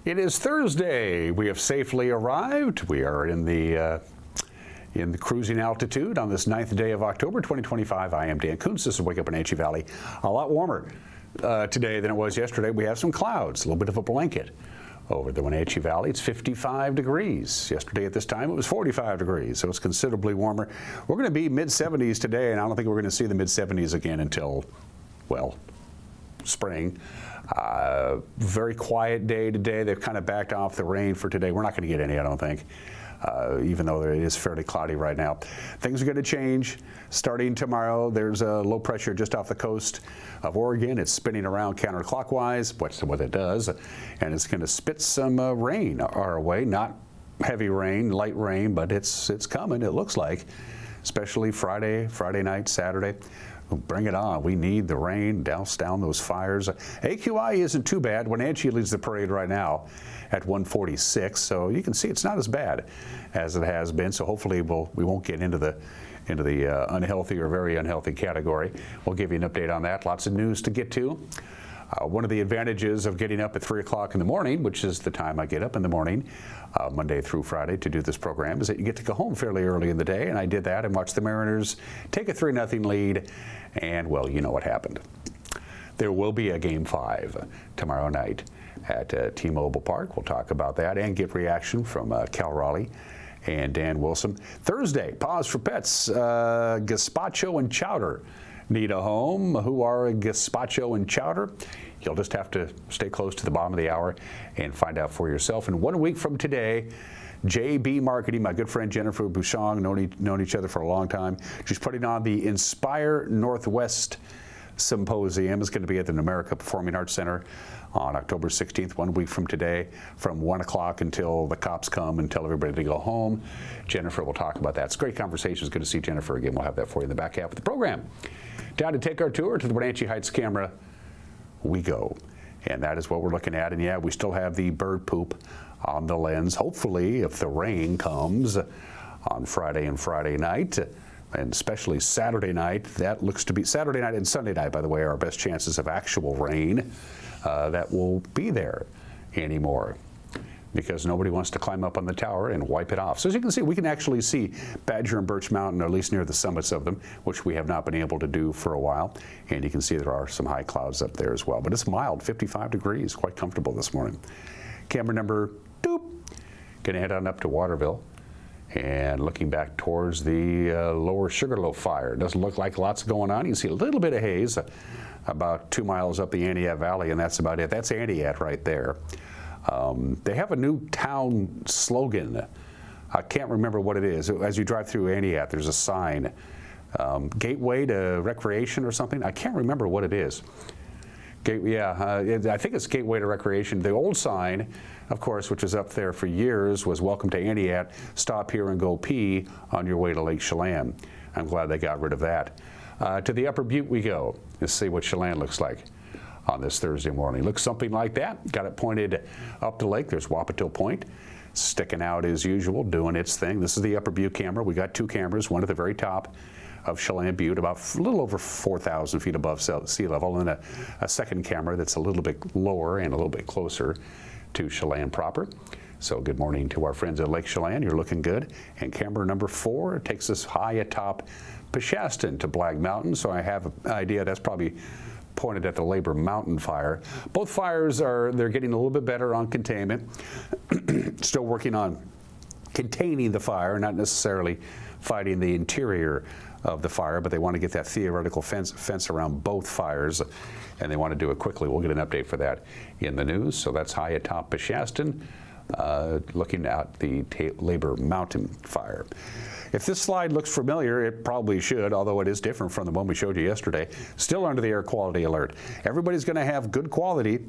It is Thursday. We have safely arrived. We are in the cruising altitude on this 9th day of October 2025. I am Dan Kuntz. This is Wake Up Wenatchee Valley. A lot warmer today than it was yesterday. We have some clouds, a little bit of a blanket over the Wenatchee Valley. It's 55 degrees. Yesterday at this time it was 45 degrees, so it's considerably warmer. We're going to be mid-70s today, and I don't think we're going to see the mid-70s again until, well, spring. Very quiet day today. They've kind of backed off the rain for today. We're not going to get any, I don't think, even though it is fairly cloudy right now. Things are going to change starting tomorrow. There's a low pressure just off the coast of Oregon. It's spinning around counterclockwise, which is what it does, and it's going to spit some rain our way. Not heavy rain, light rain, but it's coming, it looks like, especially Friday night, Saturday. Bring it on. We need the rain, douse down those fires. AQI isn't too bad. Wenatchee leads the parade right now at 146, so you can see it's not as bad as it has been. So hopefully we won't get into the unhealthy or very unhealthy category. We'll give you an update on that. Lots of news to get to. One of the advantages of getting up at 3 o'clock in the morning, which is the time I get up in the morning, Monday through Friday to do this program, is that you get to go home fairly early in the day, and I did that and watched the Mariners take a 3-0 lead, and, well, you know what happened. There will be a Game 5 tomorrow night at T-Mobile Park. We'll talk about that and get reaction from Cal Raleigh and Dan Wilson. Thursday, Pause for Pets, gazpacho and chowder need a home. Who are gazpacho and chowder? You'll just have to stay close to the bottom of the hour and find out for yourself. And 1 week from today, JB Marketing, my good friend Jennifer Bouchon, known each other for a long time. She's putting on the Inspire Northwest Symposium. It's going to be at the America Performing Arts Center on October 16th, 1 week from today, from 1 o'clock until the cops come and tell everybody to go home. Jennifer will talk about that. It's a great conversation. It's good to see Jennifer again. We'll have that for you in the back half of the program. Down to take our tour to the Wenatchee Heights camera we go. And that is what we're looking at. And yeah, we still have the bird poop on the lens. Hopefully, if the rain comes on Friday and Friday night, and especially Saturday night, that looks to be Saturday night and Sunday night, by the way, are our best chances of actual rain that will be there anymore, because nobody wants to climb up on the tower and wipe it off. So as you can see, we can actually see Badger and Birch Mountain, or at least near the summits of them, which we have not been able to do for a while. And you can see there are some high clouds up there as well. But it's mild, 55 degrees, quite comfortable this morning. Camera number 2, gonna head on up to Waterville and looking back towards the lower Sugarloaf fire. It doesn't look like lots going on. You can see a little bit of haze about 2 miles up the Aniat Valley, and that's about it. That's Aniat right there. They have a new town slogan. I can't remember what it is. As you drive through Aniat, there's a sign, Gateway to Recreation or something. I can't remember what it is. I think it's Gateway to Recreation. The old sign, of course, which was up there for years, was Welcome to Aniat, stop here and go pee on your way to Lake Chelan. I'm glad they got rid of that. To the Upper Butte we go. Let's see what Chelan looks like on this Thursday morning. Looks something like that. Got it pointed up the lake. There's Wapato Point sticking out as usual, doing its thing. This is the Upper Butte camera. We got 2 cameras, one at the very top of Chelan Butte, about a little over 4,000 feet above sea level, and a second camera that's a little bit lower and a little bit closer to Chelan proper. So good morning to our friends at Lake Chelan. You're looking good. And camera number 4 takes us high atop Peshastin to Black Mountain. So I have an idea that's probably pointed at the Labor Mountain fire. Both fires they're getting a little bit better on containment. Still working on containing the fire, not necessarily fighting the interior of the fire, but they want to get that theoretical fence around both fires, and they want to do it quickly. We'll get an update for that in the news. So that's high atop Peshastin, looking at the Labor Mountain fire. If this slide looks familiar, it probably should, although it is different from the one we showed you yesterday. Still under the air quality alert. Everybody's going to have good quality,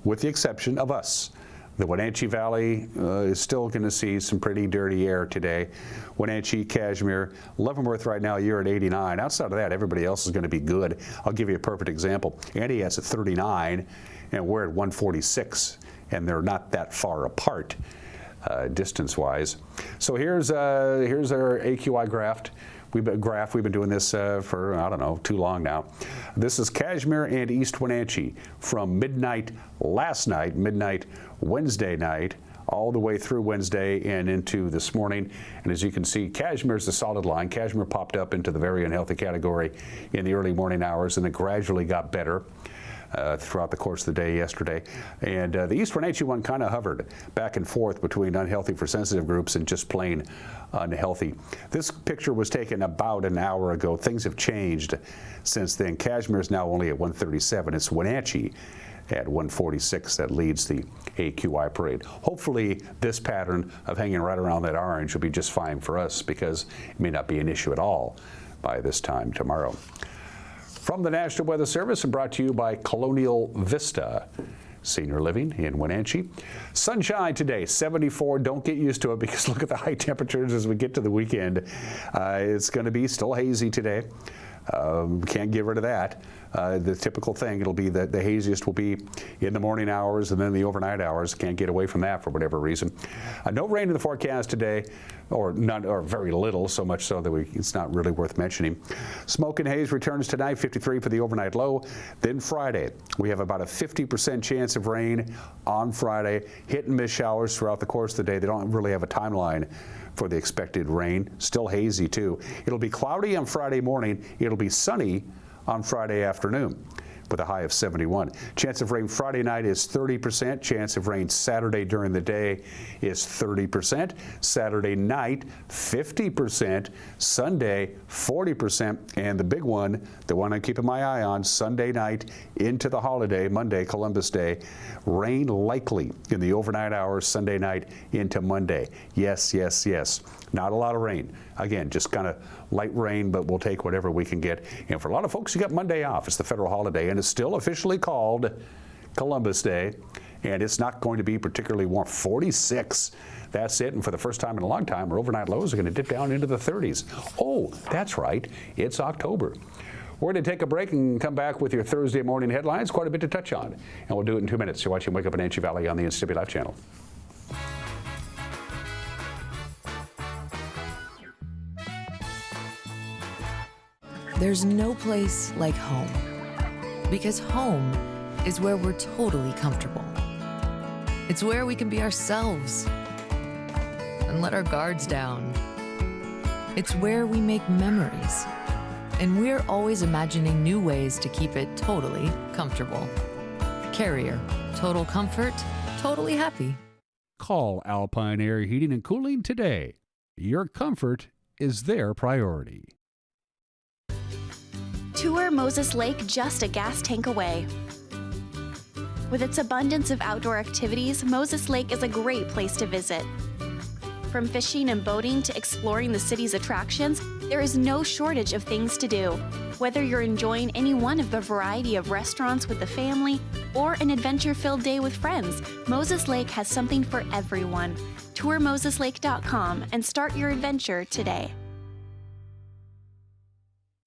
with the exception of us. The Wenatchee Valley is still going to see some pretty dirty air today. Wenatchee, Cashmere, Leavenworth right now, you're at 89. Outside of that, everybody else is going to be good. I'll give you a perfect example. Aniat's at 39, and we're at 146, and they're not that far apart distance-wise. So here's our AQI graph. we've been doing this for, I don't know, too long now. This is Kashmir and East Wenatchee from midnight last night, midnight Wednesday night, all the way through Wednesday and into this morning. And as you can see, Kashmir is the solid line. Kashmir popped up into the very unhealthy category in the early morning hours, and it gradually got better throughout the course of the day yesterday. And the East Wenatchee one kind of hovered back and forth between unhealthy for sensitive groups and just plain unhealthy. This picture was taken about an hour ago. Things have changed since then. Kashmir is now only at 137. It's Wenatchee at 146 that leads the AQI parade. Hopefully this pattern of hanging right around that orange will be just fine for us, because it may not be an issue at all by this time tomorrow. From the National Weather Service and brought to you by Colonial Vista Senior Living in Wenatchee. Sunshine today, 74. Don't get used to it, because look at the high temperatures as we get to the weekend. It's going to be still hazy today. Can't get rid of that. The typical thing, it'll be the haziest will be in the morning hours and then the overnight hours. Can't get away from that for whatever reason. No rain in the forecast today, or none, or very little, so much so that it's not really worth mentioning. Smoke and haze returns tonight, 53 for the overnight low. Then Friday, we have about a 50% chance of rain on Friday. Hit and miss showers throughout the course of the day. They don't really have a timeline for the expected rain. Still hazy too. It'll be cloudy on Friday morning. It'll be sunny on Friday afternoon with a high of 71. Chance of rain Friday night is 30%. Chance of rain Saturday during the day is 30%. Saturday night, 50%. Sunday, 40%. And the big one, the one I'm keeping my eye on, Sunday night into the holiday, Monday, Columbus Day, rain likely in the overnight hours, Sunday night into Monday. Yes, yes, yes. Not a lot of rain. Again, just kind of light rain, but we'll take whatever we can get. And for a lot of folks, you got Monday off. It's the federal holiday, and it's still officially called Columbus Day, and it's not going to be particularly warm. 46. That's it. And for the first time in a long time, our overnight lows are going to dip down into the 30s. Oh, that's right. It's October. We're going to take a break and come back with your Thursday morning headlines. Quite a bit to touch on, and we'll do it in 2 minutes. You're watching Wake Up in Wenatchee Valley on the NCW Live channel. There's no place like home, because home is where we're totally comfortable. It's where we can be ourselves and let our guards down. It's where we make memories, and we're always imagining new ways to keep it totally comfortable. Carrier, total comfort, totally happy. Call Alpine Air Heating and Cooling today. Your comfort is their priority. Tour Moses Lake just a gas tank away. With its abundance of outdoor activities, Moses Lake is a great place to visit. From fishing and boating to exploring the city's attractions, there is no shortage of things to do. Whether you're enjoying any one of the variety of restaurants with the family or an adventure-filled day with friends, Moses Lake has something for everyone. Tour MosesLake.com and start your adventure today.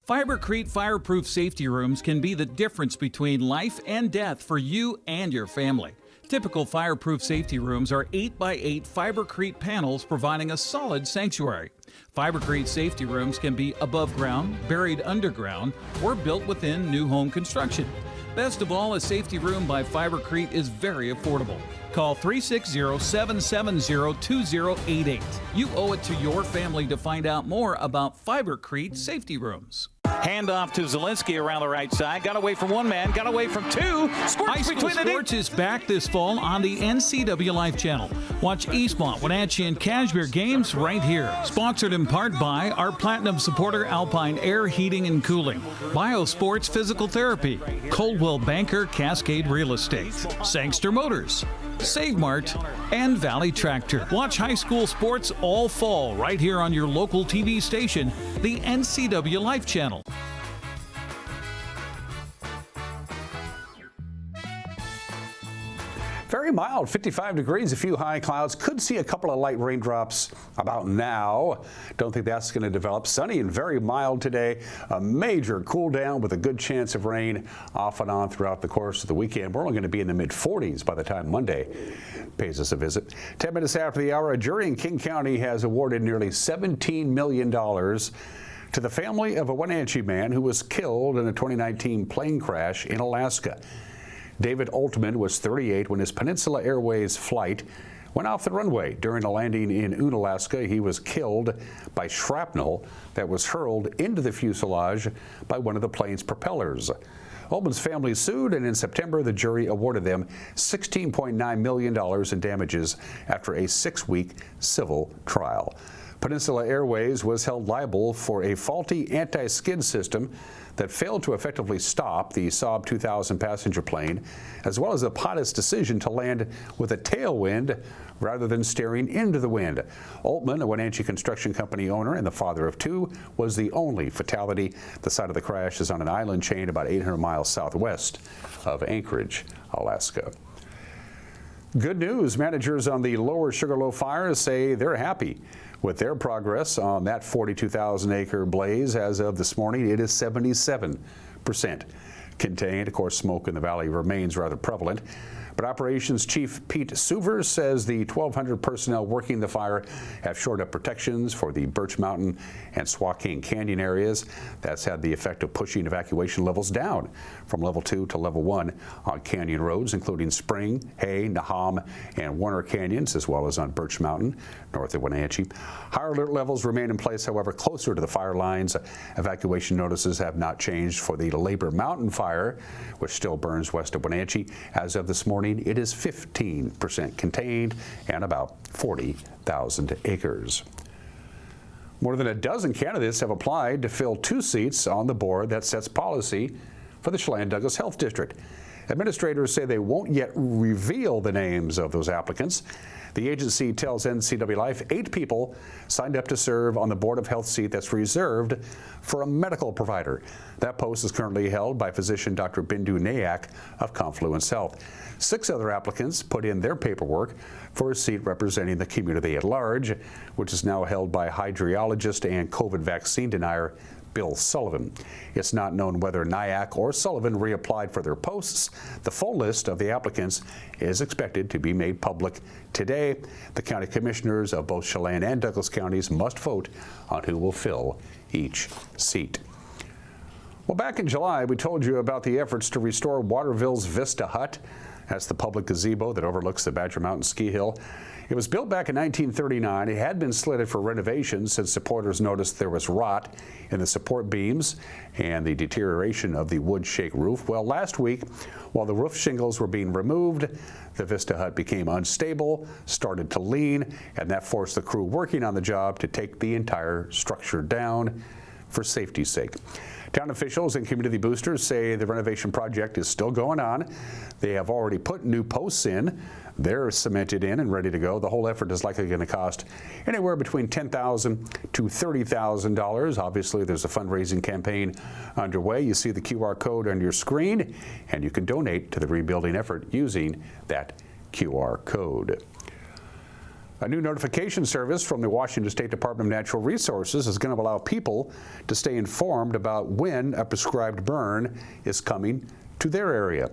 Fibercrete fireproof safety rooms can be the difference between life and death for you and your family. Typical fireproof safety rooms are 8x8 Fibercrete panels providing a solid sanctuary. Fibercrete safety rooms can be above ground, buried underground, or built within new home construction. Best of all, a safety room by Fibercrete is very affordable. Call 360-770-2088. You owe it to your family to find out more about Fibercrete safety rooms. Handoff to Zielinski around the right side. Got away from one man, got away from two. High School Sports is back this fall on the NCW Live channel. Watch Eastmont, Wenatchee, and Kashmir games right here. Sponsored in part by our Platinum supporter Alpine Air Heating and Cooling, Biosports Physical Therapy, Coldwell Banker Cascade Real Estate, Sangster Motors, Save Mart, and Valley Tractor. Watch high school sports all fall right here on your local TV station, the NCW Life channel. Very mild, 55 degrees, a few high clouds. Could see a couple of light raindrops about now. Don't think that's going to develop. Sunny and very mild today. A major cool down with a good chance of rain off and on throughout the course of the weekend. We're only going to be in the mid-40s by the time Monday pays us a visit. 10 minutes after the hour, a jury in King County has awarded nearly $17 million to the family of a Wenatchee man who was killed in a 2019 plane crash in Alaska. David Altman was 38 when his Peninsula Airways flight went off the runway. During a landing in Unalaska, he was killed by shrapnel that was hurled into the fuselage by one of the plane's propellers. Altman's family sued, and in September, the jury awarded them $16.9 million in damages after a 6-week civil trial. Peninsula Airways was held liable for a faulty anti-skid system that failed to effectively stop the Saab 2000 passenger plane, as well as the pilot's decision to land with a tailwind rather than steering into the wind. Altman, a Wenatchee construction company owner and the father of 2, was the only fatality. The site of the crash is on an island chain about 800 miles southwest of Anchorage, Alaska. Good news. Managers on the Lower Sugarloaf fires say they're happy with their progress on that 42,000-acre blaze. As of this morning, it is 77% contained. Of course, smoke in the valley remains rather prevalent. But Operations Chief Pete Suvers says the 1,200 personnel working the fire have shored up protections for the Birch Mountain and Swakane Canyon areas. That's had the effect of pushing evacuation levels down from level 2 to level 1 on canyon roads, including Spring, Hay, Naham, and Warner Canyons, as well as on Birch Mountain, north of Wenatchee. Higher alert levels remain in place, however, closer to the fire lines. Evacuation notices have not changed for the Labor Mountain fire, which still burns west of Wenatchee. As of this morning, it is 15% contained and about 40,000 acres. More than a dozen candidates have applied to fill 2 seats on the board that sets policy for the Chelan-Douglas Health District. Administrators say they won't yet reveal the names of those applicants. The agency tells NCW Life 8 people signed up to serve on the Board of Health seat that's reserved for a medical provider. That post is currently held by physician Dr. Bindu Nayak of Confluence Health. 6 other applicants put in their paperwork for a seat representing the community at large, which is now held by hydrologist and COVID vaccine denier Bill Sullivan. It's not known whether Nyack or Sullivan reapplied for their posts. The full list of the applicants is expected to be made public today. The county commissioners of both Chelan and Douglas counties must vote on who will fill each seat. Well, back in July, we told you about the efforts to restore Waterville's Vista Hut. That's the public gazebo that overlooks the Badger Mountain ski hill. It was built back in 1939. It had been slated for renovation since supporters noticed there was rot in the support beams and the deterioration of the wood shake roof. Well, last week, while the roof shingles were being removed, the Vista Hut became unstable, started to lean, and that forced the crew working on the job to take the entire structure down for safety's sake. Town officials and community boosters say the renovation project is still going on. They have already put new posts in. They're cemented in and ready to go. The whole effort is likely going to cost anywhere between $10,000 to $30,000. Obviously, there's a fundraising campaign underway. You see the QR code on your screen, and you can donate to the rebuilding effort using that QR code. A new notification service from the Washington State Department of Natural Resources is going to allow people to stay informed about when a prescribed burn is coming to their area.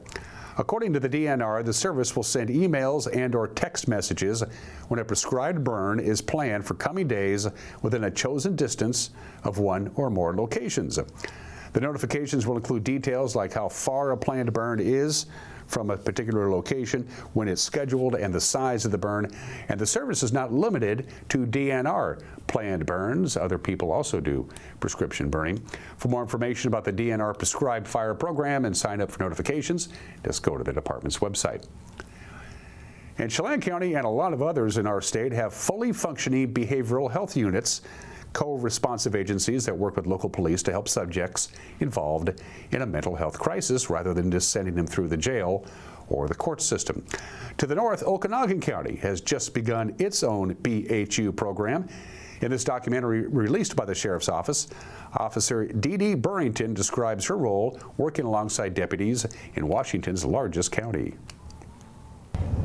According to the DNR, the service will send emails and/or text messages when a prescribed burn is planned for coming days within a chosen distance of 1 or more locations. The notifications will include details like how far a planned burn is from a particular location, when it's scheduled, and the size of the burn. And the service is not limited to DNR planned burns. Other people also do prescription burning. For more information about the DNR prescribed fire program and sign up for notifications, just go to the department's website. And Chelan County and a lot of others in our state have fully functioning behavioral health units, co-responsive agencies that work with local police to help subjects involved in a mental health crisis rather than just sending them through the jail or the court system. To the north, Okanagan County has just begun its own BHU program. In this documentary released by the Sheriff's Office, Officer Dee Dee Burrington describes her role working alongside deputies in Washington's largest county.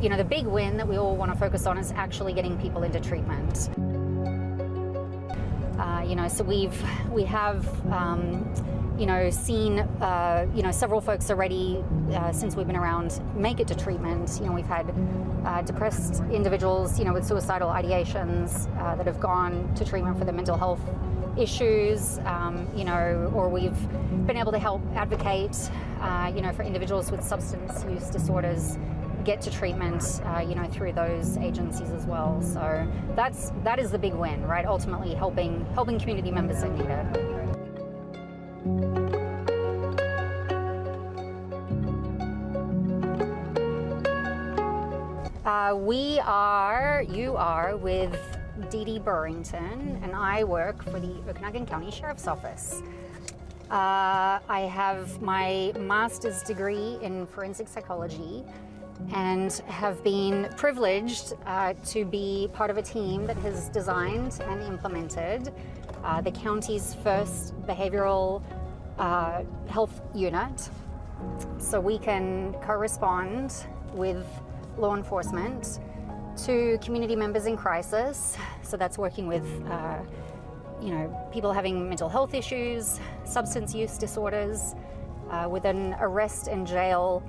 You know, the big win that we all want to focus on is actually getting people into treatment. So we have seen several folks already since we've been around make it to treatment. We've had depressed individuals with suicidal ideations that have gone to treatment for their mental health issues, or we've been able to help advocate, for individuals with substance use disorders get to treatment, through those agencies as well. So that is the big win, right? Ultimately, helping community members that need it. You are with Dee Dee Burrington, and I work for the Okanagan County Sheriff's Office. I have my master's degree in forensic psychology and have been privileged to be part of a team that has designed and implemented the county's first behavioral health unit, so we can correspond with law enforcement to community members in crisis. So that's working with people having mental health issues, substance use disorders, with an arrest and jail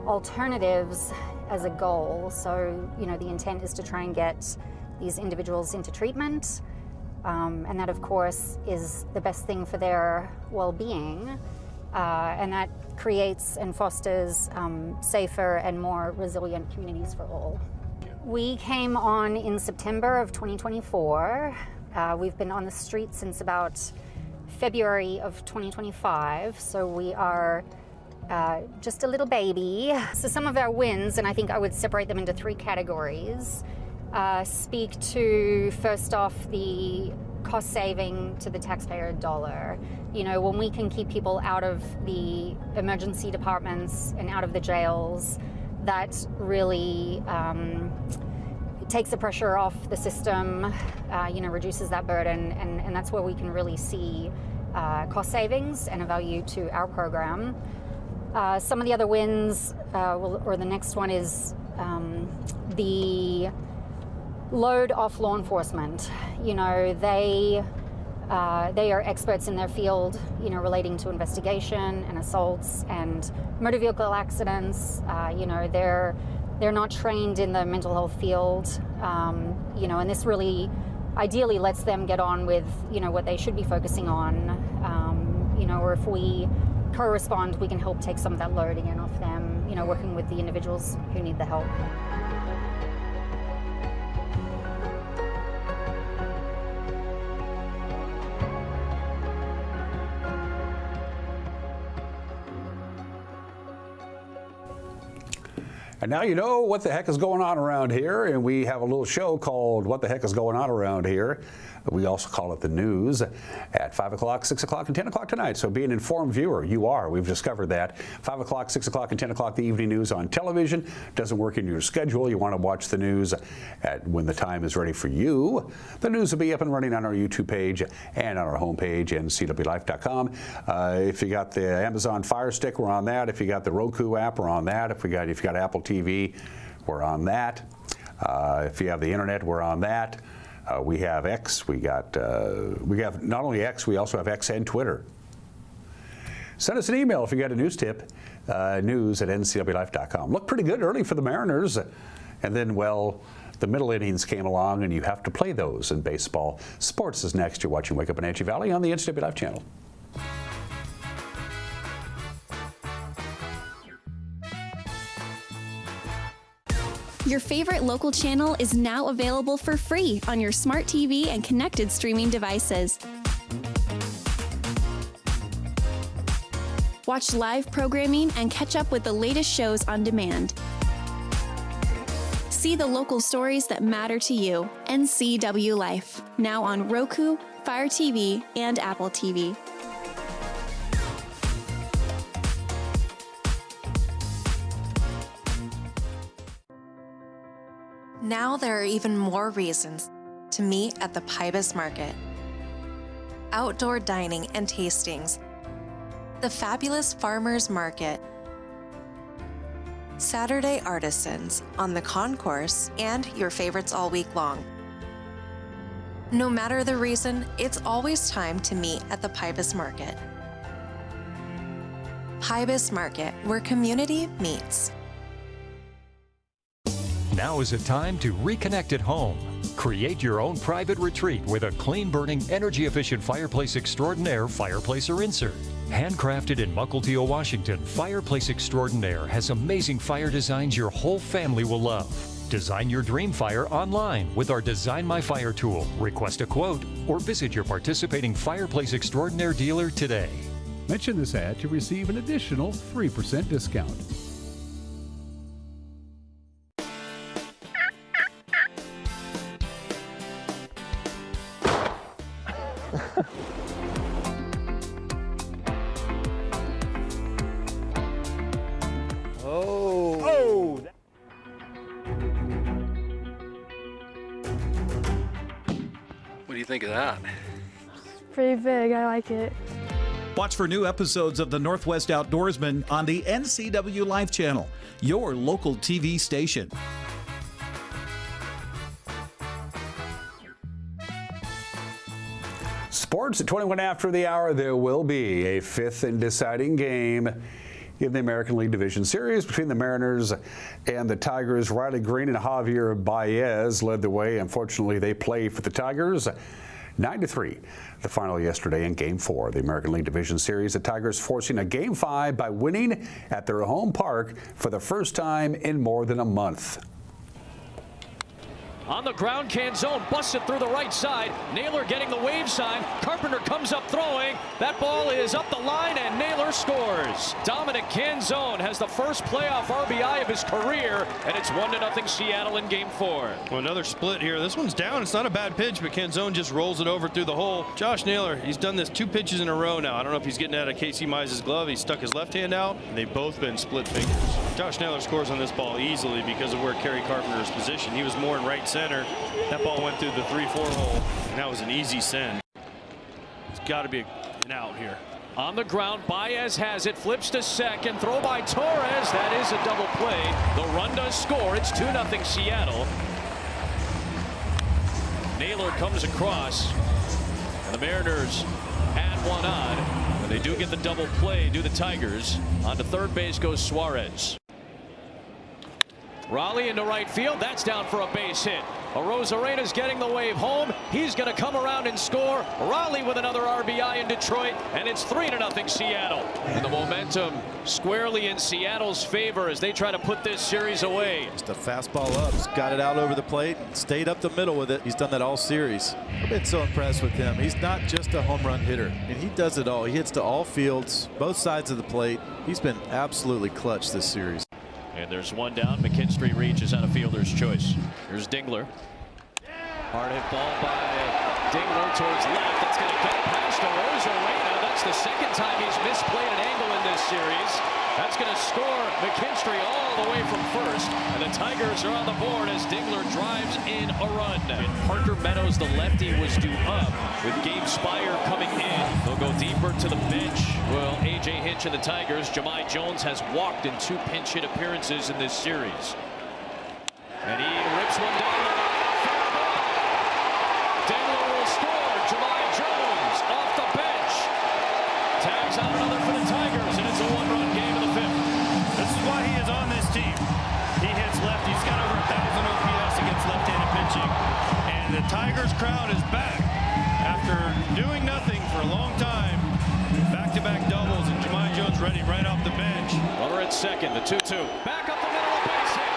alternatives as a goal. So the intent is to try and get these individuals into treatment, and that of course is the best thing for their well-being, and that creates and fosters safer and more resilient communities for all. We came on in September of 2024. We've been on the street since about February of 2025, so we are just a little baby. So some of our wins, and I think I would separate them into three categories, speak to, first off, the cost saving to the taxpayer dollar. When we can keep people out of the emergency departments and out of the jails, that really takes the pressure off the system, reduces that burden, and that's where we can really see cost savings and a value to our program. Some of the other wins, or the next one, is the load off law enforcement. They are experts in their field, relating to investigation and assaults and motor vehicle accidents. They're not trained in the mental health field, and this really ideally lets them get on with, what they should be focusing on. Or if we correspond, we can help take some of that load again off them, working with the individuals who need the help. And now you know what the heck is going on around here, and we have a little show called What the Heck is Going On Around Here. We also call it the news at 5 o'clock, 6 o'clock, and 10 o'clock tonight. So be an informed viewer. You are. We've discovered that. 5 o'clock, 6 o'clock, and 10 o'clock, the evening news on television. Doesn't work in your schedule. You want to watch the news when the time is ready for you. The news will be up and running on our YouTube page and on our homepage, ncwlife.com. If you got the Amazon Fire Stick, we're on that. If you got the Roku app, we're on that. If you got Apple TV, we're on that. If you have the internet, we're on that. We have X. We have not only X, we also have X and Twitter. Send us an email if you got a news tip, news@ncwlife.com. Looked pretty good early for the Mariners, and then, the middle innings came along, and you have to play those in baseball. Sports is next. You're watching Wake Up Wenatchee Valley on the NCW Life channel. Your favorite local channel is now available for free on your smart TV and connected streaming devices. Watch live programming and catch up with the latest shows on demand. See the local stories that matter to you. NCW Life, now on Roku, Fire TV, and Apple TV. Now there are even more reasons to meet at the Pybus Market. Outdoor dining and tastings, the fabulous Farmers Market, Saturday artisans on the concourse, and your favorites all week long. No matter the reason, it's always time to meet at the Pybus Market. Pybus Market, where community meets. Now is a time to reconnect at home. Create your own private retreat with a clean-burning, energy-efficient fireplace extraordinaire fireplacer insert. Handcrafted in Mukilteo, Washington, Fireplace Extraordinaire has amazing fire designs your whole family will love. Design your dream fire online with our Design My Fire tool. Request a quote or visit your participating Fireplace Extraordinaire dealer today. Mention this ad to receive an additional 3% discount. What do you think of that? Pretty big, I like it. Watch for new episodes of the Northwest Outdoorsman on the NCW Life Channel, your local TV station. Sports at 21 after the hour. There will be a fifth and deciding game in the American League Division Series between the Mariners and the Tigers. Riley Green and Javier Baez led the way. Unfortunately, they play for the Tigers. 9-3, the final yesterday in Game 4 of the American League Division Series. The Tigers forcing a Game 5 by winning at their home park for the first time in more than a month. On the ground, Canzone busted through the right side. Naylor getting the wave sign. Carpenter comes up throwing. That ball is up the line, and Naylor scores. Dominic Canzone has the first playoff RBI of his career, and it's 1-0 Seattle in Game 4. Well, another split here. This one's down. It's not a bad pitch, but Canzone just rolls it over through the hole. Josh Naylor, he's done this 2 pitches in a row now. I don't know if he's getting out of Casey Mize's glove. He stuck his left hand out, and they've both been split fingers. Josh Naylor scores on this ball easily because of where Kerry Carpenter is positioned. He was more in right center. That ball went through the 3-4 hole, and that was an easy send. It's got to be an out here. On the ground, Baez has it, flips to second, throw by Torres. That is a double play. The run does score. It's 2-0 Seattle. Naylor comes across, and the Mariners add one on. But they do get the double play, do the Tigers. On to third base goes Suarez. Raleigh into right field. That's down for a base hit. Arozarena's getting the wave home. He's going to come around and score. Raleigh with another RBI in Detroit, and it's 3-0 Seattle. And the momentum squarely in Seattle's favor as they try to put this series away. Just a fastball up. He's got it out over the plate. Stayed up the middle with it. He's done that all series. I've been so impressed with him. He's not just a home run hitter, and he does it all. He hits to all fields, both sides of the plate. He's been absolutely clutch this series. And there's one down. McKinstry reaches on a fielder's choice. Here's Dingler. Hard hit ball by Dingler towards left. That's going to get past Arozarena. That's the second time he's misplayed an angle in this series. That's going to score McKinstry all the way from first. And the Tigers are on the board as Dingler drives in a run. And Parker Meadows, the lefty, was due up with Gabe Spire coming in. They'll go deeper to the bench. Well, A.J. Hinch and the Tigers. Jahmai Jones has walked in 2 pinch hit appearances in this series. And he rips one down. Dingler will score. Jahmai Jones off the bench. Tags out another for the Tigers, and it's a 1-run game in the 5th. This is why he is on this team. He hits left. He's got over 1,000 OPS against left-handed pitching. And the Tigers crowd is back after doing nothing for a long time. Back-to-back doubles, and Jahmai Jones ready right off the bench. Runner at second, the 2-2. Back up the middle, a base hit.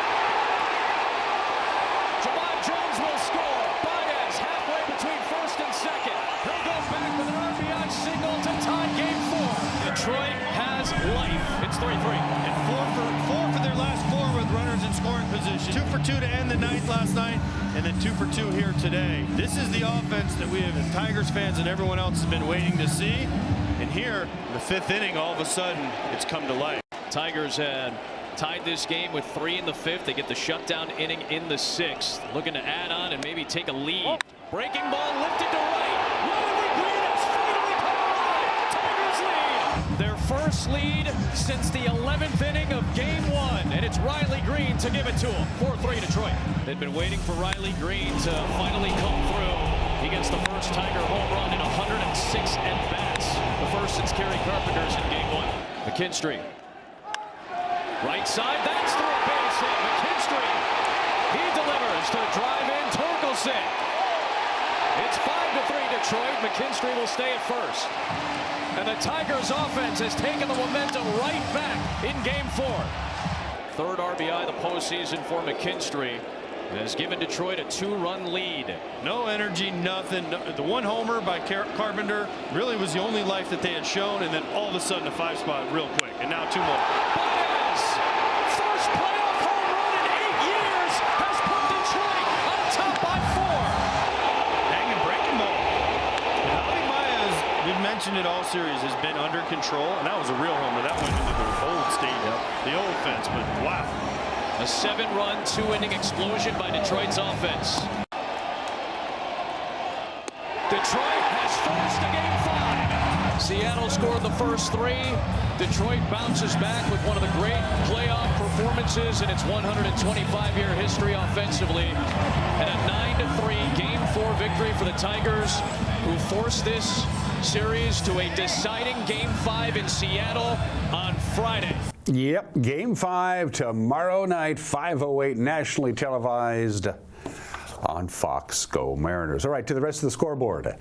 Jahmai Jones will score. Baez halfway between first and second. He'll go back with an RBI single to tie Game 4. Detroit has life. It's 3-3. And four for their last 4 with runners in scoring position. 2 for 2 to end the 9th last night, and then 2 for 2 here today. This is the offense that we have as Tigers fans and everyone else has been waiting to see. And here, in the 5th inning, all of a sudden, it's come to life. Tigers had tied this game with 3 in the 5th. They get the shutdown inning in the 6th. Looking to add on and maybe take a lead. Breaking ball lifted to right. Riley Green has finally come alive. Tigers lead. Their first lead since the 11th inning of Game 1. And it's Riley Green to give it to them. 4-3 Detroit. They've been waiting for Riley Green to finally come through. He gets the first Tiger home run in 106 at-bats. The first since Kerry Carpenter's in Game 1. McKinstry. Right side, that's through a base hit. McKinstry. He delivers to drive in. Torkel puts it. It's 5-3 Detroit. McKinstry will stay at first. And the Tigers offense has taken the momentum right back in game 4. Third RBI of the postseason for McKinstry. Has given Detroit a 2-run lead. No energy, nothing. The one homer by Carpenter really was the only life that they had shown, and then all of a sudden a 5 spot real quick, and now 2 more. Baez, first playoff home run in 8 years, has put Detroit on top by 4. Hanging breaking ball. Javi Baez, we've mentioned it all series, has been under control, and that was a real homer. That went into the old stadium, the old fence, but wow. A 7-run, 2-inning explosion by Detroit's offense. Detroit has forced a game 5. Seattle scored the first 3. Detroit bounces back with one of the great playoff performances in its 125-year history offensively. And a 9-3 game 4 victory for the Tigers, who forced this series to a deciding game 5 in Seattle on Friday. Yep, Game 5 tomorrow night, 5:08, nationally televised on Fox. Go Mariners. All right, to the rest of the scoreboard.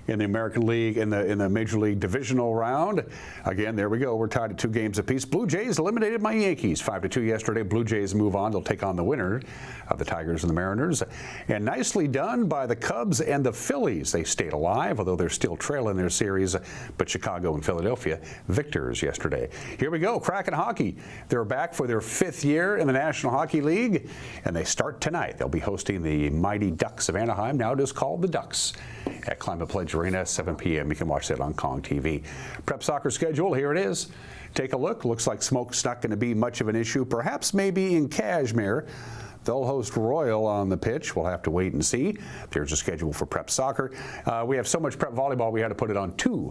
In the American League, in the Major League divisional round, again, there we go. We're tied at 2 games apiece. Blue Jays eliminated my Yankees 5-2 yesterday. Blue Jays move on. They'll take on the winner of the Tigers and the Mariners. And nicely done by the Cubs and the Phillies. They stayed alive, although they're still trailing their series. But Chicago and Philadelphia, victors yesterday. Here we go. Kraken hockey. They're back for their 5th year in the National Hockey League, and they start tonight. They'll be hosting the mighty Ducks of Anaheim, now just called the Ducks, at Climate Pledge Arena, 7 p.m. You can watch that on Kong TV. Prep soccer schedule, here it is. Take a look. Looks like smoke's not going to be much of an issue. Perhaps maybe in Kashmir. They'll host Royal on the pitch. We'll have to wait and see. There's a schedule for prep soccer. We have so much prep volleyball, we had to put it on 2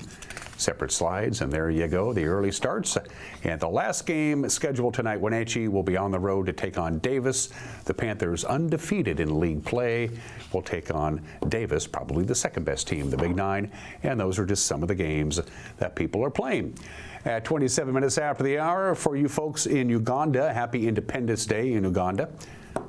separate slides. And there you go, the early starts. And the last game scheduled tonight, Wenatchee will be on the road to take on Davis. The Panthers, undefeated in league play, will take on Davis, probably the second best team, the Big 9. And those are just some of the games that people are playing. At 27 minutes after the hour, for you folks in Uganda, happy Independence Day in Uganda.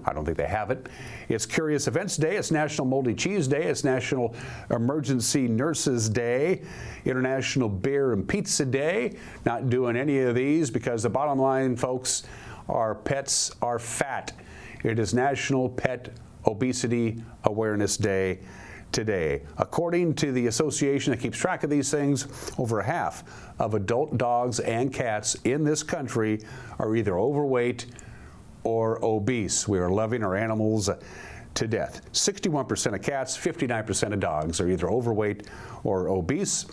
I don't think they have it. It's Curious Events Day. It's National Moldy Cheese Day. It's National Emergency Nurses Day. International Beer and Pizza Day. Not doing any of these because the bottom line, folks, our pets are fat. It is National Pet Obesity Awareness Day today. According to the association that keeps track of these things, over half of adult dogs and cats in this country are either overweight or obese. We are loving our animals to death. 61% of cats, 59% of dogs are either overweight or obese.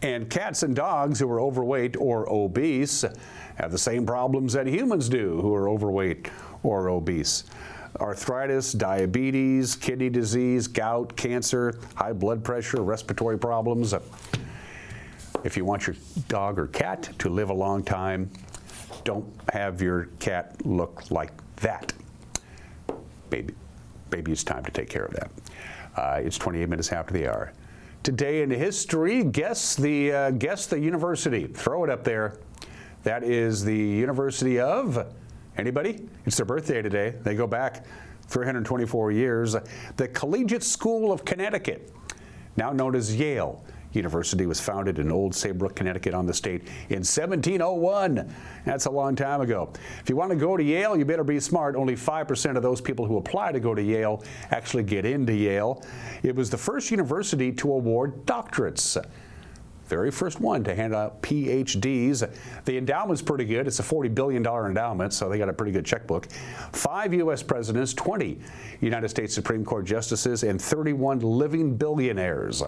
And cats and dogs who are overweight or obese have the same problems that humans do who are overweight or obese. Arthritis, diabetes, kidney disease, gout, cancer, high blood pressure, respiratory problems. If you want your dog or cat to live a long time, don't have your cat look like that. Baby, it's time to take care of that. It's 28 minutes after the hour. Today in history, guess the university. Throw it up there. That is the University of, anybody? It's their birthday today. They go back 324 years. The Collegiate School of Connecticut, now known as Yale University, was founded in Old Saybrook, Connecticut on the state in 1701. That's a long time ago. If you want to go to Yale, you better be smart. Only 5% of those people who apply to go to Yale actually get into Yale. It was the first university to award doctorates. Very first one to hand out PhDs. The endowment's pretty good. It's a $40 billion endowment, so they got a pretty good checkbook. 5 U.S. presidents, 20 United States Supreme Court justices, and 31 living billionaires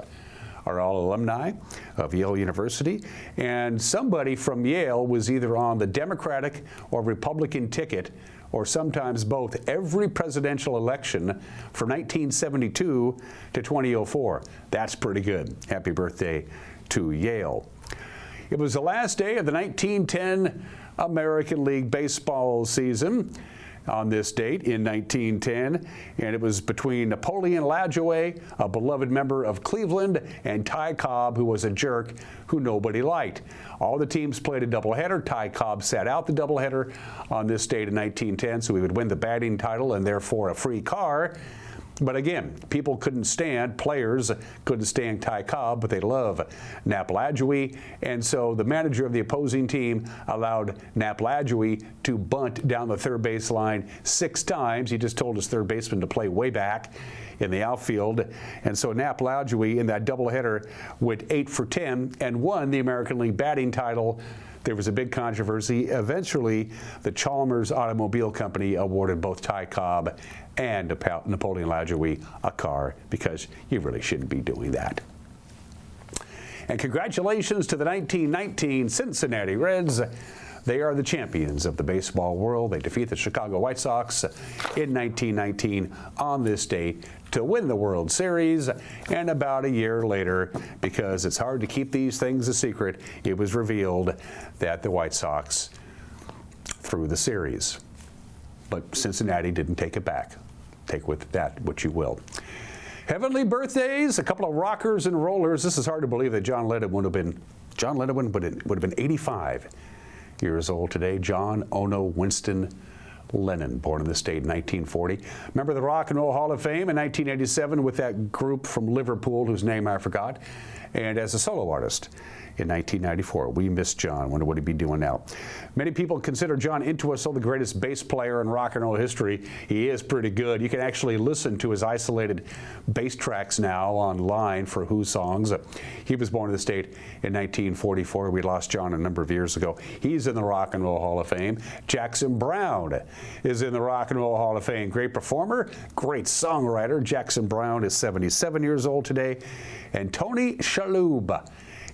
are all alumni of Yale University. And somebody from Yale was either on the Democratic or Republican ticket, or sometimes both, every presidential election from 1972 to 2004. That's pretty good. Happy birthday to Yale. It was the last day of the 1910 American League baseball season on this date in 1910, and it was between Napoleon Lajoie, a beloved member of Cleveland, and Ty Cobb, who was a jerk who nobody liked. All the teams played a doubleheader. Ty Cobb sat out the doubleheader on this date in 1910, so he would win the batting title and therefore a free car. But again, players couldn't stand Ty Cobb, but they love Napalajui. And so the manager of the opposing team allowed Napalajui to bunt down the third baseline 6 times. He just told his third baseman to play way back in the outfield. And so Napalajui in that doubleheader went 8 for 10 and won the American League batting title. There was a big controversy. Eventually, the Chalmers Automobile Company awarded both Ty Cobb and Napoleon Lajoie a car because you really shouldn't be doing that. And congratulations to the 1919 Cincinnati Reds. They are the champions of the baseball world. They defeat the Chicago White Sox in 1919 on this date to win the World Series. And about a year later, because it's hard to keep these things a secret, it was revealed that the White Sox threw the series. But Cincinnati didn't take it back. Take with that what you will. Heavenly birthdays, a couple of rockers and rollers. This is hard to believe that John Lennon would have been 85 years old today. John Ono Winston Lennon, born in the state in 1940. Member of the Rock and Roll Hall of Fame in 1987 with that group from Liverpool whose name I forgot. And as a solo artist in 1994. We miss John. Wonder what he'd be doing now. Many people consider John Entwistle the greatest bass player in rock and roll history. He is pretty good. You can actually listen to his isolated bass tracks now online for Who songs. He was born in the state in 1944. We lost John a number of years ago. He's in the Rock and Roll Hall of Fame. Jackson Browne is in the Rock and Roll Hall of Fame. Great performer, great songwriter. Jackson Browne is 77 years old today. And Tony Shalhoub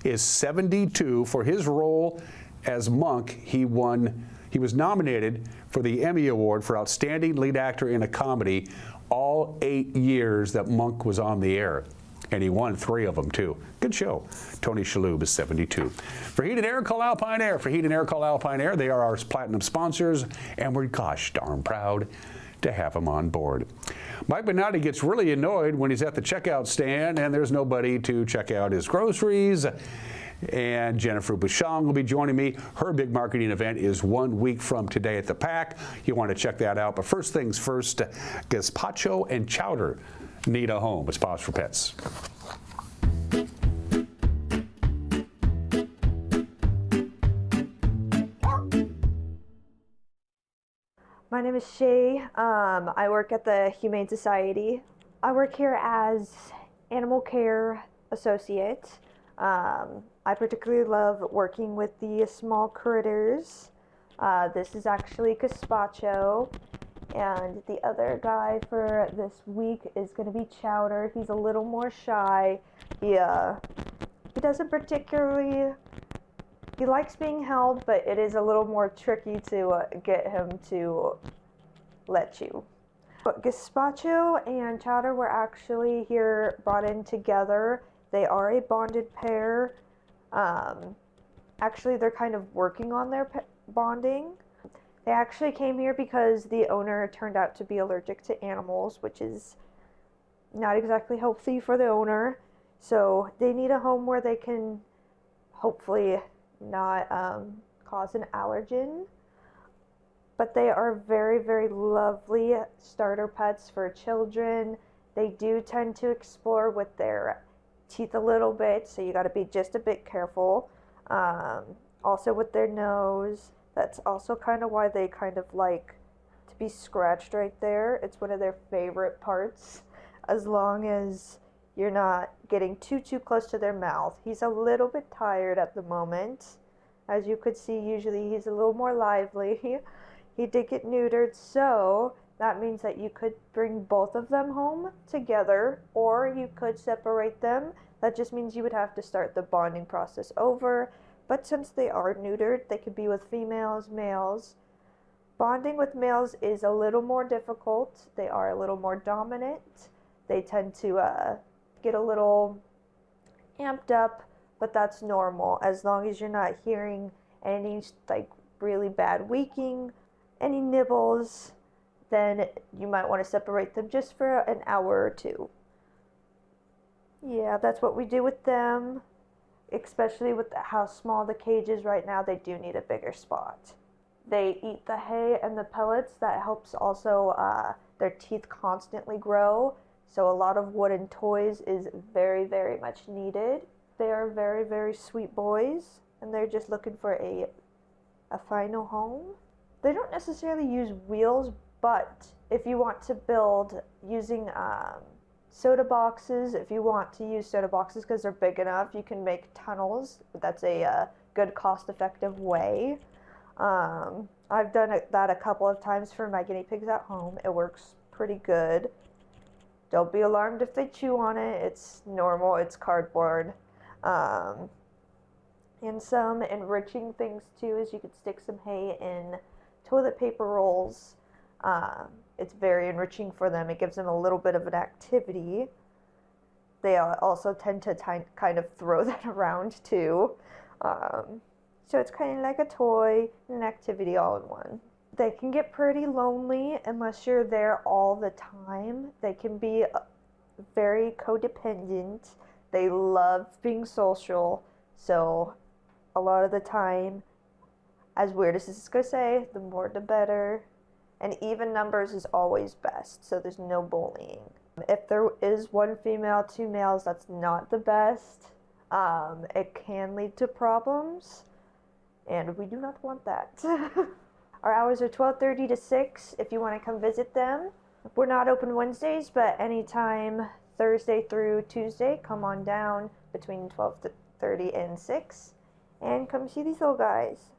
is 72 for his role as Monk. He was nominated for the Emmy Award for Outstanding Lead Actor in a Comedy all 8 years that Monk was on the air. And he won 3 of them, too. Good show. Tony Shalhoub is 72. For Heat and Air, call Alpine Air. For Heat and Air, call Alpine Air. They are our platinum sponsors, and we're gosh darn proud to have them on board. Mike Minotti gets really annoyed when he's at the checkout stand and there's nobody to check out his groceries. And Jennifer Bouchon will be joining me. Her big marketing event is 1 week from today at the PAC. You want to check that out. But first things first, gazpacho and chowder need a home. It's Paws for Pets. My name is Shay. I work at the Humane Society. I work here as animal care associate. I particularly love working with the small critters. This is actually gazpacho, and the other guy for this week is going to be Chowder. He's a little more shy. He doesn't particularly. He likes being held, but it is a little more tricky to get him to let you. But gazpacho and Chowder were actually here brought in together. They are a bonded pair. Actually, they're kind of working on their bonding. They actually came here because the owner turned out to be allergic to animals, which is not exactly healthy for the owner. So they need a home where they can hopefully not cause an allergen. But they are very, very lovely starter pets for children. They do tend to explore with their teeth a little bit, so you got to be just a bit careful. Also with their nose, that's also kind of why they kind of like to be scratched right there. It's one of their favorite parts, as long as you're not getting too close to their mouth. He's a little bit tired at the moment. As you could see, usually he's a little more lively. He did get neutered, so that means that you could bring both of them home together, or you could separate them. That just means you would have to start the bonding process over. But since they are neutered, they could be with females, males. Bonding with males is a little more difficult. They are a little more dominant. They tend to get a little amped up, but that's normal as long as you're not hearing any like really bad weaking, any nibbles. Then you might want to separate them just for an hour or 2. Yeah, that's what we do with them, especially with how small the cage is right now. They do need a bigger spot. They eat the hay and the pellets. That helps also their teeth constantly grow. So a lot of wooden toys is very, very much needed. They are very, very sweet boys, and they're just looking for a final home. They don't necessarily use wheels, but if you want to build using soda boxes, if you want to use soda boxes because they're big enough, you can make tunnels. That's a good cost-effective way. I've done that a couple of times for my guinea pigs at home. It works pretty good. Don't be alarmed if they chew on it. It's normal. It's cardboard. And some enriching things too is you could stick some hay in toilet paper rolls. It's very enriching for them. It gives them a little bit of an activity. They also tend to kind of throw that around too. So it's kind of like a toy and an activity all in one. They can get pretty lonely unless you're there all the time. They can be very codependent. They love being social. So a lot of the time, as weird as this is going to say, the more the better. And even numbers is always best, so there's no bullying. If there is one female, two males, that's not the best. It can lead to problems, and we do not want that. Our hours are 12:30 to 6 if you want to come visit them. We're not open Wednesdays, but anytime Thursday through Tuesday, come on down between 12:30 and 6 and come see these little guys.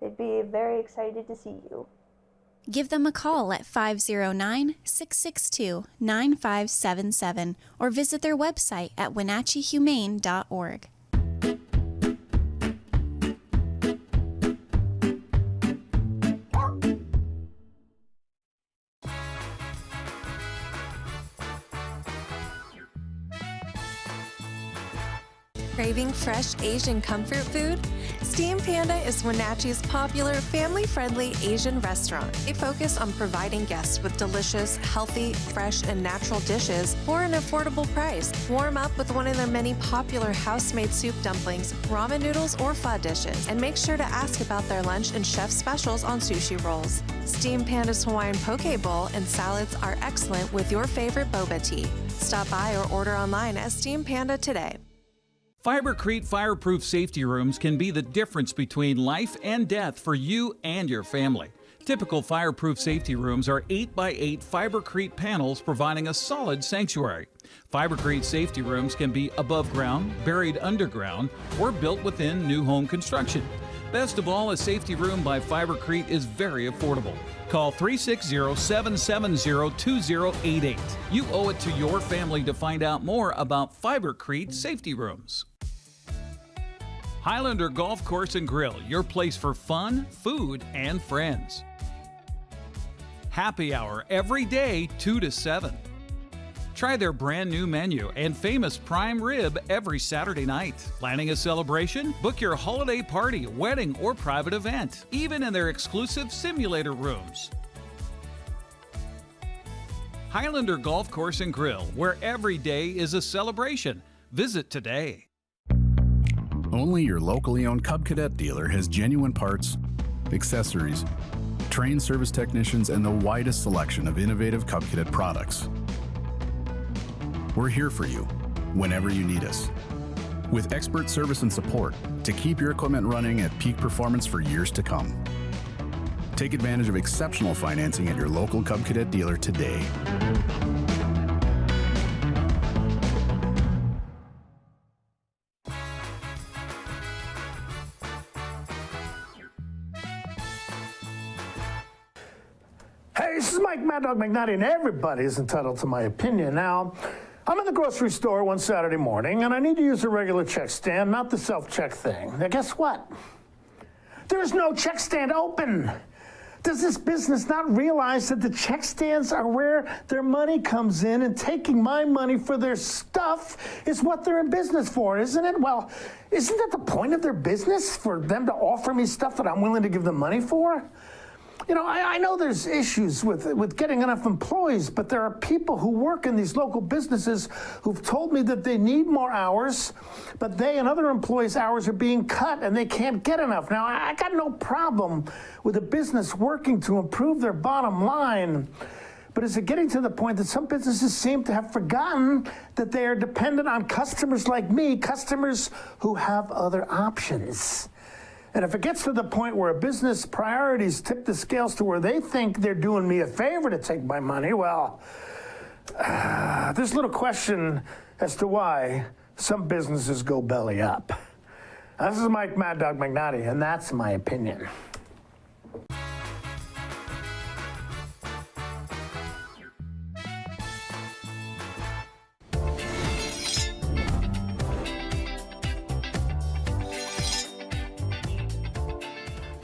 They'd be very excited to see you. Give them a call at 509-662-9577 or visit their website at wenatcheehumane.org. Craving fresh Asian comfort food? Steam Panda is Wenatchee's popular family-friendly Asian restaurant. They focus on providing guests with delicious, healthy, fresh, and natural dishes for an affordable price. Warm up with one of their many popular house-made soup dumplings, ramen noodles, or pho dishes. And make sure to ask about their lunch and chef specials on sushi rolls. Steam Panda's Hawaiian poke bowl and salads are excellent with your favorite boba tea. Stop by or order online at Steam Panda today. Fibercrete fireproof safety rooms can be the difference between life and death for you and your family. Typical fireproof safety rooms are 8x8 Fibercrete panels providing a solid sanctuary. Fibercrete safety rooms can be above ground, buried underground, or built within new home construction. Best of all, a safety room by Fibercrete is very affordable. Call 360-770-2088. You owe it to your family to find out more about Fibercrete safety rooms. Highlander Golf Course and Grill, your place for fun, food, and friends. Happy hour every day, 2 to 7. Try their brand new menu and famous prime rib every Saturday night. Planning a celebration? Book your holiday party, wedding, or private event, even in their exclusive simulator rooms. Highlander Golf Course and Grill, where every day is a celebration. Visit today. Only your locally owned Cub Cadet dealer has genuine parts, accessories, trained service technicians, and the widest selection of innovative Cub Cadet products. We're here for you whenever you need us, with expert service and support to keep your equipment running at peak performance for years to come. Take advantage of exceptional financing at your local Cub Cadet dealer today. Hey, this is Mike Mad Dog McNutty, and everybody is entitled to my opinion. Now, I'm in the grocery store one Saturday morning, and I need to use a regular check stand, not the self-check thing. Now, guess what? There's no check stand open. Does this business not realize that the check stands are where their money comes in, and taking my money for their stuff is what they're in business for, isn't it? Well, isn't that the point of their business, for them to offer me stuff that I'm willing to give them money for? You know, I know there's issues with getting enough employees, but there are people who work in these local businesses who've told me that they need more hours, but they and other employees' hours are being cut and they can't get enough. Now, I got no problem with a business working to improve their bottom line, But is it getting to the point that some businesses seem to have forgotten that they are dependent on customers like me, customers who have other options? And if it gets to the point where a business priorities tip the scales to where they think they're doing me a favor to take my money, well, there's little question as to why some businesses go belly up. This is Mike Mad Dog Magnotti, and that's my opinion.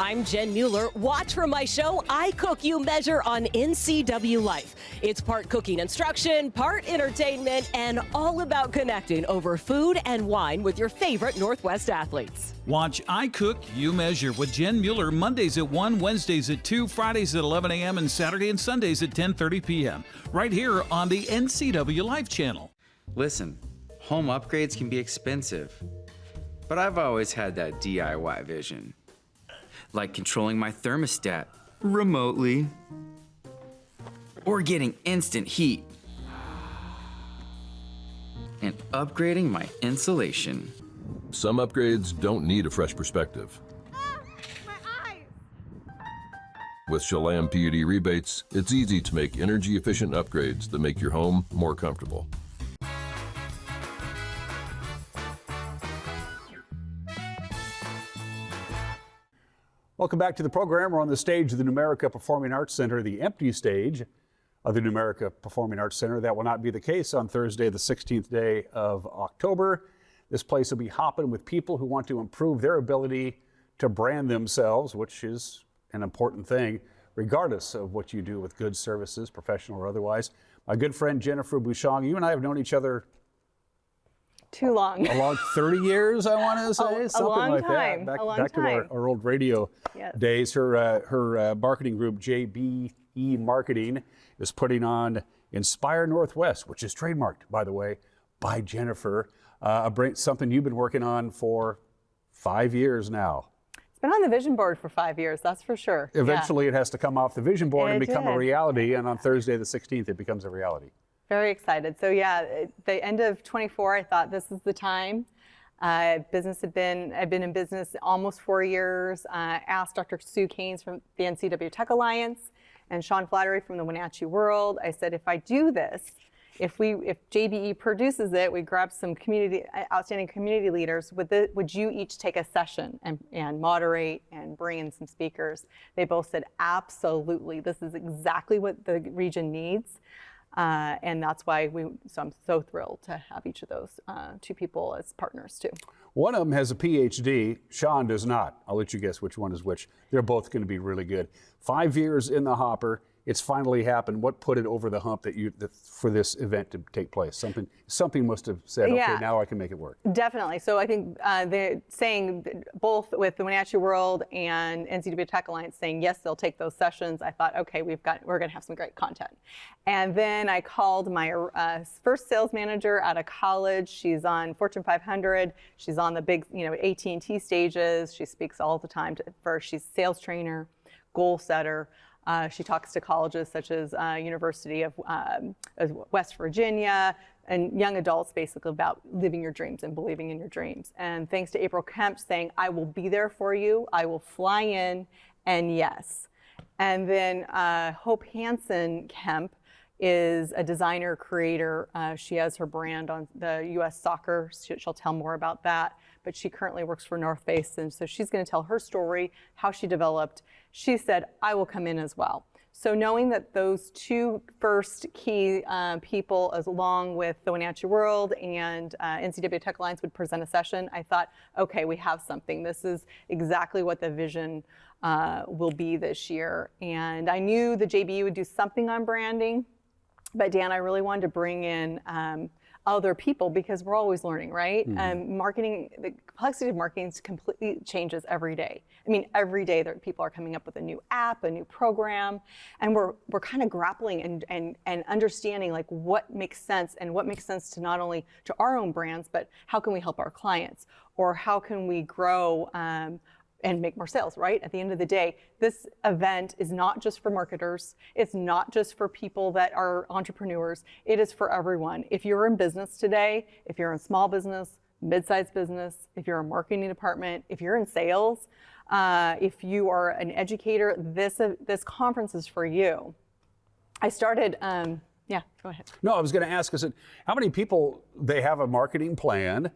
I'm Jen Mueller. Watch for my show, I Cook, You Measure on NCW Life. It's part cooking instruction, part entertainment, and all about connecting over food and wine with your favorite Northwest athletes. Watch I Cook, You Measure with Jen Mueller Mondays at 1, Wednesdays at 2, Fridays at 11 a.m., and Saturday and Sundays at 10:30 p.m. right here on the NCW Life channel. Listen, home upgrades can be expensive, but I've always had that DIY vision. Like controlling my thermostat remotely, or getting instant heat, and upgrading my insulation. Some upgrades don't need a fresh perspective. With Chelam PUD rebates, it's easy to make energy-efficient upgrades that make your home more comfortable. Welcome back to the program. We're on the stage of the Numerica Performing Arts Center, the empty stage of the Numerica Performing Arts Center. That will not be the case on Thursday, the 16th day of October. This place will be hopping with people who want to improve their ability to brand themselves, which is an important thing, regardless of what you do with goods, services, professional or otherwise. My good friend Jennifer Bouchon, you and I have known each other too long. A long 30 years, I want to say, something long like time. that. A long Back to time. our old radio days. Her marketing group, JBE Marketing, is putting on Inspire Northwest, which is trademarked, by the way, by Jennifer. Something you've been working on for 5 years now. It's been on the vision board for 5 years, that's for sure. Eventually, it has to come off the vision board and It become a did. reality. And on Thursday, the 16th, it becomes a reality. Very excited. So yeah, the end of 24, I thought this is the time. I've been in business almost 4 years. Asked Dr. Sue Keynes from the NCW Tech Alliance and Sean Flattery from the Wenatchee World. I said, if I do this, if JBE produces it, we grab some outstanding community leaders. Would you each take a session and moderate and bring in some speakers? They both said, absolutely. This is exactly what the region needs. And that's why so I'm so thrilled to have each of those two people as partners too. One of them has a PhD. Sean does not. I'll let you guess which one is which. They're both going to be really good. 5 years in the hopper. It's finally happened. What put it over the hump for this event to take place? Something must have said, okay, now I can make it work. Definitely. So I think they're saying both with the Wenatchee World and NCW Tech Alliance saying yes, they'll take those sessions. I thought, okay, we're going to have some great content. And then I called my first sales manager out of college. She's on Fortune 500. She's on the big, AT&T stages. She speaks all the time. She's a sales trainer, goal setter. She talks to colleges such as University of West Virginia and young adults basically about living your dreams and believing in your dreams. And thanks to April Kemp saying, I will be there for you. I will fly in, and yes. And then Hope Hansen Kemp is a designer, creator. She has her brand on the U.S. Soccer. She'll tell more about that. But she currently works for North Face, and so she's going to tell her story, how she developed. She said, I will come in as well. So knowing that those two first key people, as along with the Wenatchee World and NCW Tech Alliance would present a session, I thought, okay, we have something. This is exactly what the vision will be this year. And I knew the JBE would do something on branding, but Dan, I really wanted to bring in other people because we're always learning, right? Marketing, the complexity of marketing completely changes every day. I mean, every day people are coming up with a new app, a new program, and we're kind of grappling and understanding like what makes sense and what makes sense to not only to our own brands, but how can we help our clients, or how can we grow and make more sales, right? At the end of the day, this event is not just for marketers. It's not just for people that are entrepreneurs. It is for everyone. If you're in business today, if you're in small business, mid-sized business, if you're a marketing department, if you're in sales, if you are an educator, this conference is for you. I started, yeah, go ahead. No, I was going to ask, how many people, they have a marketing plan,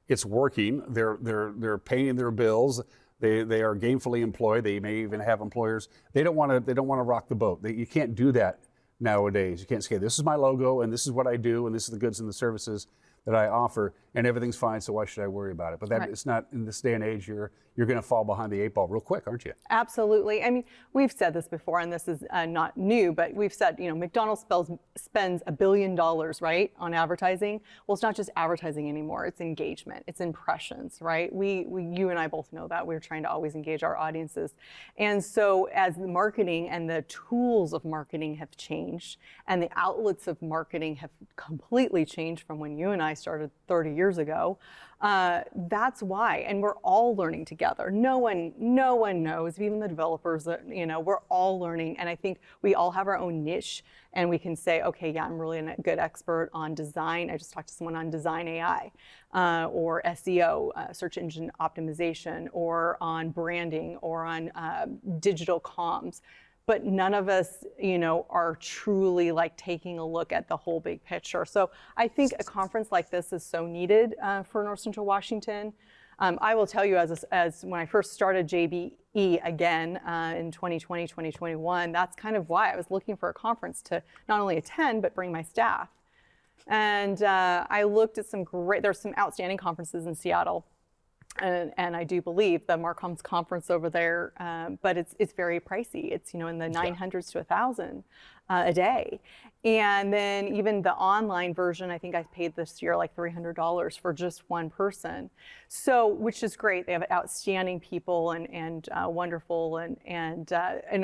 it's working, they're paying their bills, they are gainfully employed, they may even have employers. They don't want to rock the boat. You can't do that nowadays. You can't say, this is my logo and this is what I do and this is the goods and the services that I offer, and everything's fine, so why should I worry about it? But that it's not, in this day and age, you're going to fall behind the 8 ball real quick, aren't you? Absolutely. I mean, we've said this before, and this is not new, but we've said, McDonald's spends $1 billion, right, on advertising. Well, it's not just advertising anymore. It's engagement. It's impressions, right? You and I both know that. We're trying to always engage our audiences. And so as the marketing and the tools of marketing have changed, and the outlets of marketing have completely changed from when you and I started 30 years ago, that's why, and we're all learning together. No one knows, even the developers, that we're all learning, and I think we all have our own niche, and we can say, okay, yeah, I'm really a good expert on design. I just talked to someone on design AI, or SEO, search engine optimization, or on branding, or on digital comms. But none of us, are truly like taking a look at the whole big picture. So I think a conference like this is so needed for North Central Washington. I will tell you, as when I first started JBE again in 2020, 2021, that's kind of why I was looking for a conference to not only attend, but bring my staff. And I looked at there's some outstanding conferences in Seattle. And I do believe the Marcom's conference over there, but it's very pricey. It's in the 900s to 1,000 a day, and then even the online version, I think I paid this year like $300 for just one person. So, which is great. They have outstanding people and wonderful and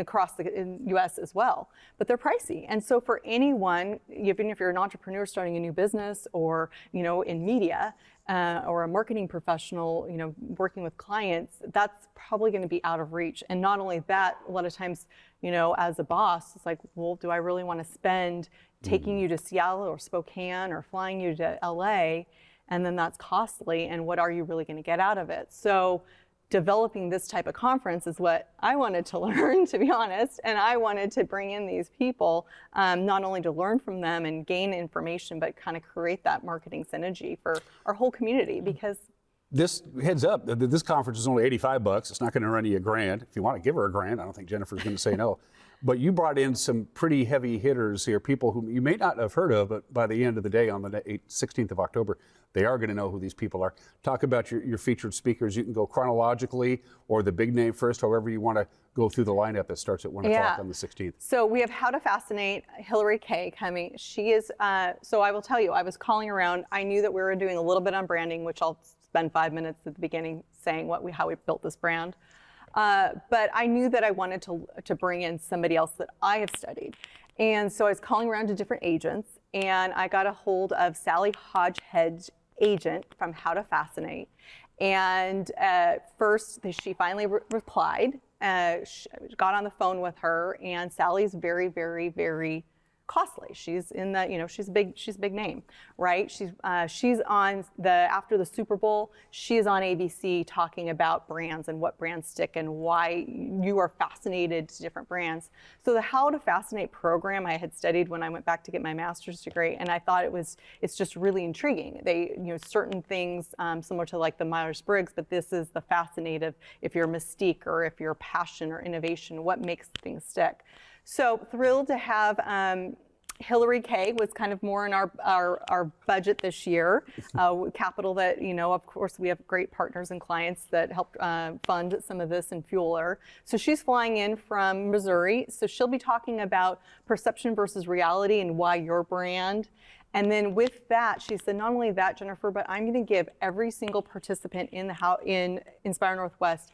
across the U.S. as well. But they're pricey, and so for anyone, even if you're an entrepreneur starting a new business or in media. Or a marketing professional, working with clients, that's probably going to be out of reach. And not only that, a lot of times, as a boss, it's like, well, do I really want to spend taking you to Seattle or Spokane or flying you to LA? And then that's costly. And what are you really going to get out of it? So developing this type of conference is what I wanted to learn, to be honest. And I wanted to bring in these people, not only to learn from them and gain information, but kind of create that marketing synergy for our whole community. Because this, heads up, this conference is only $85. It's not going to run you $1,000. If you want to give her $1,000, I don't think Jennifer's going to say no. But you brought in some pretty heavy hitters here, people who you may not have heard of, but by the end of the day, on the 16th of October, they are going to know who these people are. Talk about your featured speakers. You can go chronologically or the big name first, however you want to go through the lineup that starts at 1 o'clock on the 16th. So we have How to Fascinate Hillary Kay coming. She is, so I will tell you, I was calling around. I knew that we were doing a little bit on branding, which I'll spend 5 minutes at the beginning saying how we built this brand. But I knew that I wanted to bring in somebody else that I have studied. And so I was calling around to different agents, and I got a hold of Sally Hodgehead's agent from How to Fascinate. And first, she finally replied, got on the phone with her, and Sally's very, very, very costly. She's in the, she's a big name, right? She's on after the Super Bowl, she's on ABC talking about brands and what brands stick and why you are fascinated to different brands. So the How to Fascinate program I had studied when I went back to get my master's degree, and I thought it's just really intriguing. They, certain things similar to like the Myers-Briggs, but this is the fascinative, if you're mystique or if you're passion or innovation, what makes things stick. So thrilled to have Hillary Kay was kind of more in our budget this year. Capital that, of course, we have great partners and clients that help fund some of this and fuel her. So she's flying in from Missouri. So she'll be talking about perception versus reality and why your brand. And then with that, she said, not only that, Jennifer, but I'm going to give every single participant in Inspire Northwest,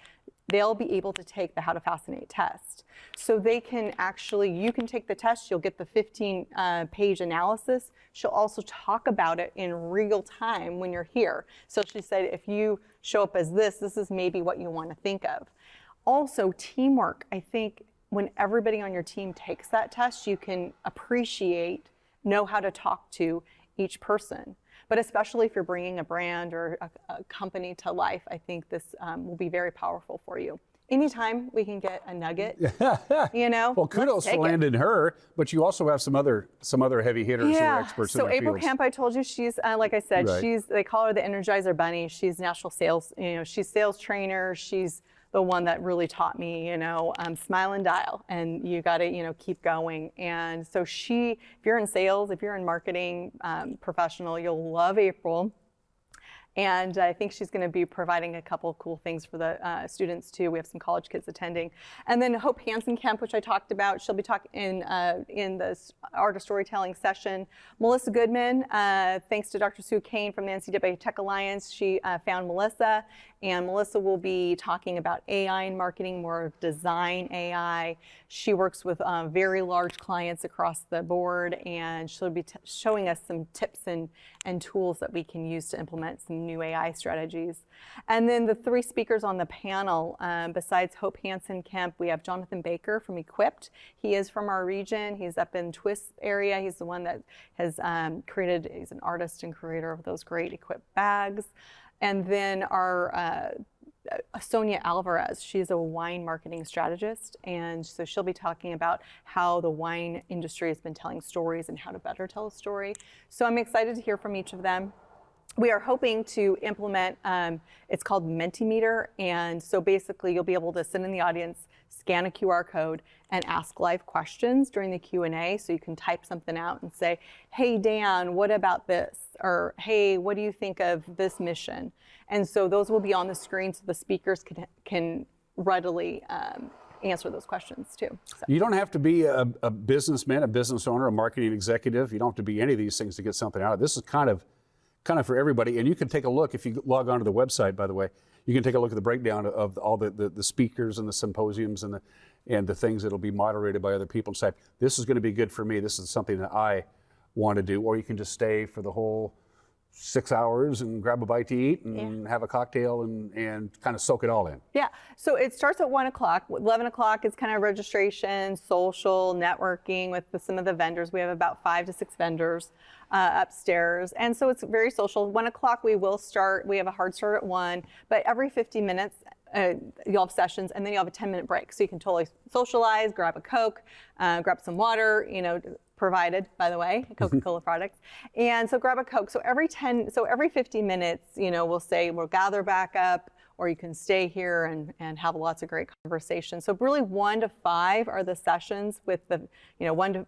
they'll be able to take the How to Fascinate test. So they can you can take the test, you'll get the 15-page analysis. She'll also talk about it in real time when you're here. So she said, if you show up as this is maybe what you want to think of. also teamwork. I think when everybody on your team takes that test, you can know how to talk to each person. But especially if you're bringing a brand or a company to life, I think this will be very powerful for you. Anytime we can get a nugget, you know. Well, kudos for landing her, but you also have some other heavy hitters who are experts in so their April fields. Kemp, I told you, she's like I said, Right. they call her the Energizer Bunny. She's national sales, she's sales trainer. She's the one that really taught me, smile and dial, and you got to, keep going. And so if you're in sales, if you're in marketing professional, you'll love April. And I think she's going to be providing a couple of cool things for the students too. We have some college kids attending. And then Hope Hansen Kemp, which I talked about, she'll be talking in the art of storytelling session. Melissa Goodman, thanks to Dr. Sue Kane from the NCAA Tech Alliance, she found Melissa. And Melissa will be talking about AI in marketing, more of design AI. She works with very large clients across the board, and she'll be showing us some tips and tools that we can use to implement some new AI strategies. And then the three speakers on the panel, besides Hope Hansen Kemp, we have Jonathan Baker from Equipped. He is from our region. He's up in Twist area. He's the one that has he's an artist and creator of those great Equipped bags. And then our Sonia Alvarez, she's a wine marketing strategist, and so she'll be talking about how the wine industry has been telling stories and how to better tell a story. So I'm excited to hear from each of them. We are hoping to implement, it's called Mentimeter, and so basically you'll be able to sit in the audience, scan a QR code, and ask live questions during the Q&A. So you can type something out and say, hey, Dan, what about this? Or, hey, what do you think of this mission? And so those will be on the screen so the speakers can readily answer those questions too. So. You don't have to be a businessman, a business owner, a marketing executive. You don't have to be any of these things to get something out of it. This is kind of for everybody. And you can take a look, if you log onto the website, by the way, you can take a look at the breakdown of all the speakers and the symposiums and the things that will be moderated by other people and say, this is going to be good for me. This is something that I want to do. Or you can just stay for the whole 6 hours and grab a bite to eat and have a cocktail and kind of soak it all in. Yeah, so it starts at 1 o'clock. 11 o'clock is kind of registration, social, networking with some of the vendors. We have about 5 to 6 vendors upstairs. And so it's very social. 1 o'clock we will start. We have a hard start at 1, but every 50 minutes you'll have sessions, and then you'll have a 10-minute break. So you can totally socialize, grab a Coke, grab some water, provided, by the way, Coca-Cola products. And so grab a Coke. So every 50 minutes, we'll gather back up, or you can stay here and have lots of great conversations. So really 1 to 5 are the sessions with the, 1 to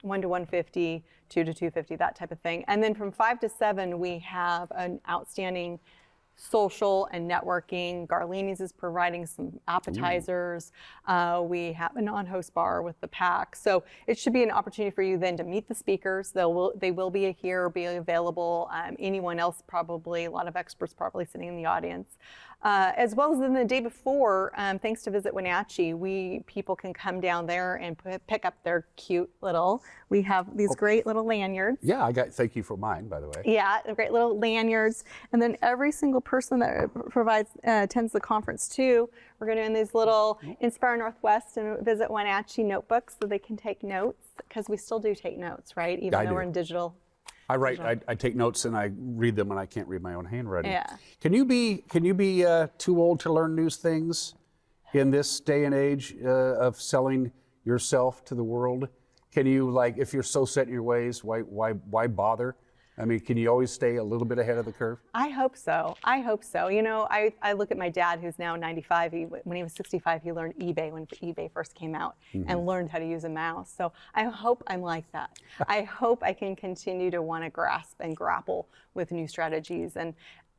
150, 2 to 250, that type of thing. And then from 5 to 7, we have an outstanding social and networking. Garlini's is providing some appetizers. We have a non-host bar with the pack. So it should be an opportunity for you then to meet the speakers. They will be here, be available. Anyone else probably, a lot of experts probably sitting in the audience. As well as then the day before, thanks to Visit Wenatchee, people can come down there and pick up their cute little, we have these great little lanyards. Yeah, thank you for mine, by the way. Yeah, great little lanyards. And then every single person that attends the conference too, we're going to in these little Inspire Northwest and Visit Wenatchee notebooks so they can take notes, because we still do take notes, right? Even though we're in digital. I take notes and I read them, and I can't read my own handwriting. Yeah. Can you be too old to learn new things in this day and age of selling yourself to the world? Can you, if you're so set in your ways, why bother? I mean, can you always stay a little bit ahead of the curve? I hope so. I I look at my dad, who's now 95. When he was 65, he learned eBay when eBay first came out and learned how to use a mouse. So I hope I'm like that. I hope I can continue to want to grasp and grapple with new strategies.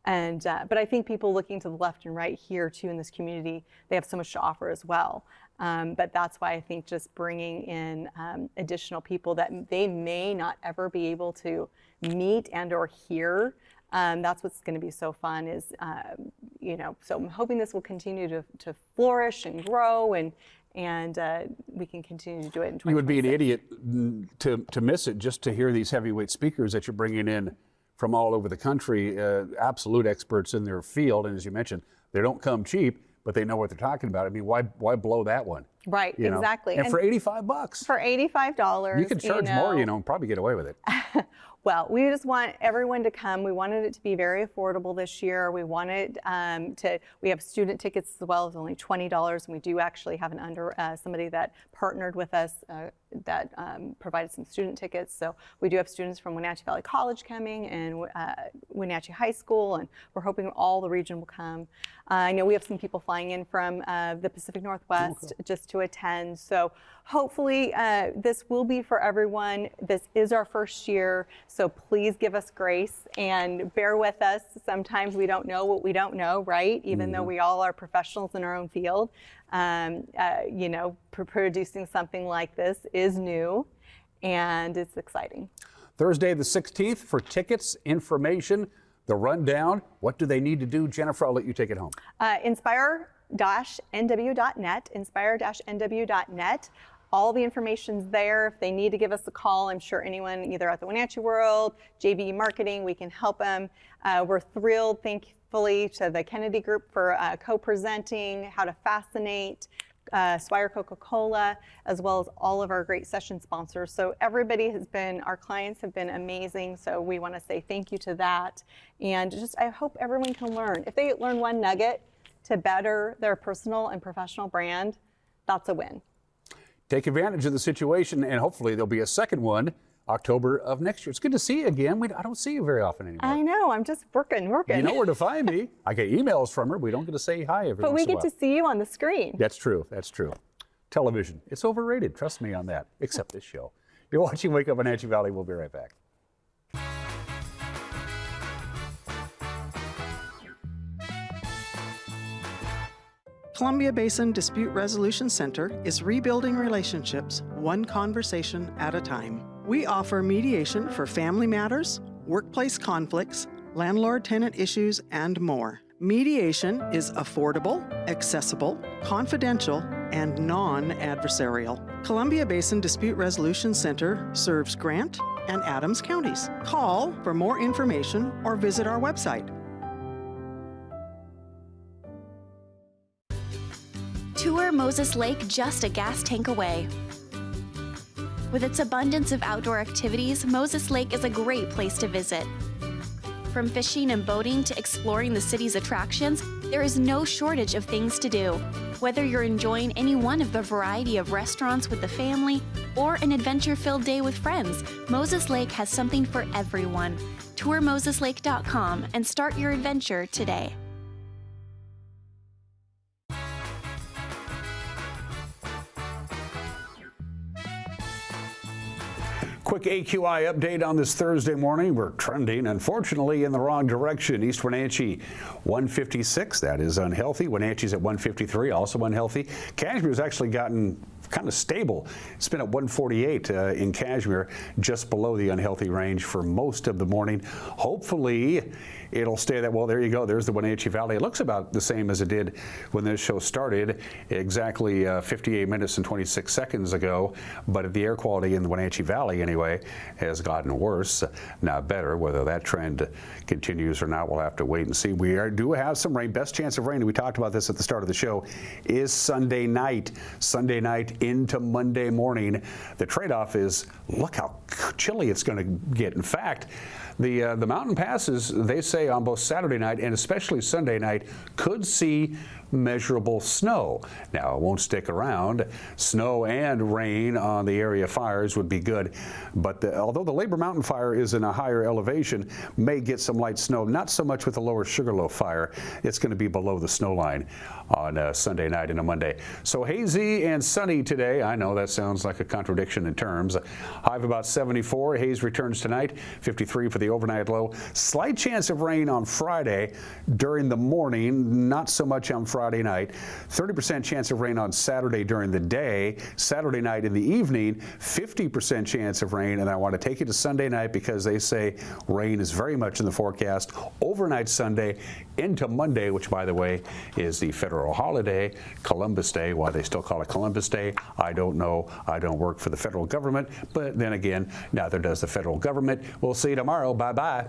But I think people looking to the left and right here too in this community, they have so much to offer as well. But that's why I think just bringing in additional people that they may not ever be able to meet and or hear, that's what's going to be so fun is, so I'm hoping this will continue to flourish and grow and we can continue to do it in 2026. You would be an idiot to miss it just to hear these heavyweight speakers that you're bringing in from all over the country, absolute experts in their field. And as you mentioned, they don't come cheap, but they know what they're talking about. I mean, why blow that one? Right, You know? exactly. And for $85. For $85. You can charge more, and probably get away with it. Well, we just want everyone to come. We wanted it to be very affordable this year. We wanted we have student tickets as well. It's only $20, and we do actually have somebody that partnered with us that provided some student tickets. So we do have students from Wenatchee Valley College coming and Wenatchee High School, and we're hoping all the region will come. I know we have some people flying in from the Pacific Northwest just to attend. So hopefully this will be for everyone. This is our first year, so please give us grace and bear with us. Sometimes we don't know what we don't know, right? Even though we all are professionals in our own field. You know, producing something like this is new, and it's exciting. Thursday the 16th for tickets, information, the rundown. What do they need to do? Jennifer, I'll let you take it home. Inspire-nw.net, inspire-nw.net. All the information's there. If they need to give us a call, I'm sure anyone either at the Wenatchee World, JVE Marketing, we can help them. We're thrilled, thankfully, to the Kennedy Group for co-presenting How to Fascinate, Swire Coca-Cola, as well as all of our great session sponsors. So everybody our clients have been amazing. So we want to say thank you to that. And I hope everyone can learn. If they learn one nugget to better their personal and professional brand, that's a win. Take advantage of the situation, and hopefully there'll be a second one October of next year. It's good to see you again. I don't see you very often anymore. I know. I'm just working. You know where to find me. I get emails from her. We don't get to say hi every once in a while. But we get to see you on the screen. That's true. That's true. Television. It's overrated. Trust me on that. Except this show. You're watching Wake Up Wenatchee Valley. We'll be right back. Columbia Basin Dispute Resolution Center is rebuilding relationships one conversation at a time. We offer mediation for family matters, workplace conflicts, landlord-tenant issues, and more. Mediation is affordable, accessible, confidential, and non-adversarial. Columbia Basin Dispute Resolution Center serves Grant and Adams counties. Call for more information or visit our website. Tour Moses Lake just a gas tank away. With its abundance of outdoor activities, Moses Lake is a great place to visit. From fishing and boating to exploring the city's attractions, there is no shortage of things to do. Whether you're enjoying any one of the variety of restaurants with the family or an adventure-filled day with friends, Moses Lake has something for everyone. Tour moseslake.com and start your adventure today. Quick AQI update on this Thursday morning. We're trending, unfortunately, in the wrong direction. East Wenatchee, 156. That is unhealthy. Wenatchee's at 153, also unhealthy. Cashmere's actually gotten kind of stable. It's been at 148 in Cashmere, just below the unhealthy range for most of the morning. Hopefully, it'll stay that. Well, there you go. There's the Wenatchee Valley. It looks about the same as it did when this show started, exactly 58 minutes and 26 seconds ago. But the air quality in the Wenatchee Valley, anyway, has gotten worse, not better. Whether that trend continues or not, we'll have to wait and see. We do have some rain. Best chance of rain, we talked about this at the start of the show, is Sunday night. Sunday night into Monday morning. The trade-off is, look how chilly it's going to get. In fact, the mountain passes, they say on both Saturday night and especially Sunday night, could see measurable snow. Now, it won't stick around. Snow and rain on the area fires would be good, but although the Labor Mountain fire is in a higher elevation, may get some light snow, not so much with the lower Sugarloaf fire. It's going to be below the snow line on Sunday night and a Monday. So hazy and sunny today. I know that sounds like a contradiction in terms. High of about 74. Haze returns tonight. 53 for the overnight low. Slight chance of rain on Friday during the morning, not so much on Friday night. 30% chance of rain on Saturday during the day. Saturday night in the evening, 50% chance of rain. And I want to take you to Sunday night because they say rain is very much in the forecast. Overnight Sunday into Monday, which, by the way, is the federal holiday, Columbus Day. Why they still call it Columbus Day, I don't know. I don't work for the federal government, but then again, neither does the federal government. We'll see you tomorrow. Bye-bye.